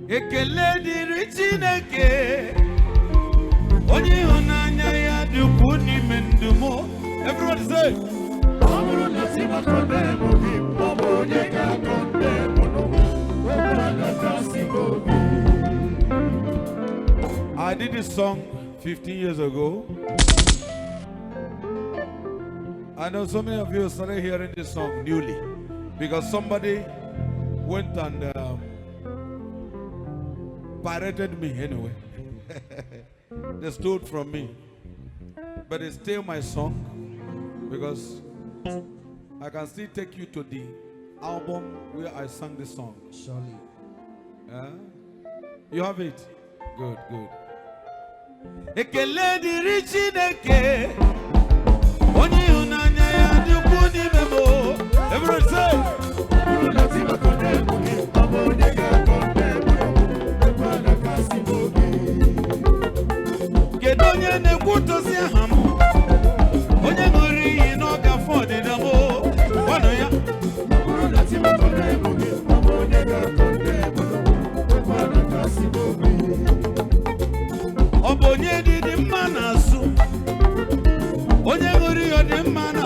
Ekele diri Chineke. Onye hunanya ya dukuni mendumo. Everyone say. I did this song 15 years ago. I know so many of you started hearing this song newly because somebody went and pirated me anyway. They stole from me. But it's still my song because I can still take you to the album where I sang this song. Surely. You have it? Good, good. Ekele diri Chineke. Onye hunanya ya dukuni memo. Everyone say. Kedonye nekuto si hamu. Onye ngori ino gafo de damo. Wano ya. Obonye di mana su. Onye ngori yo di mana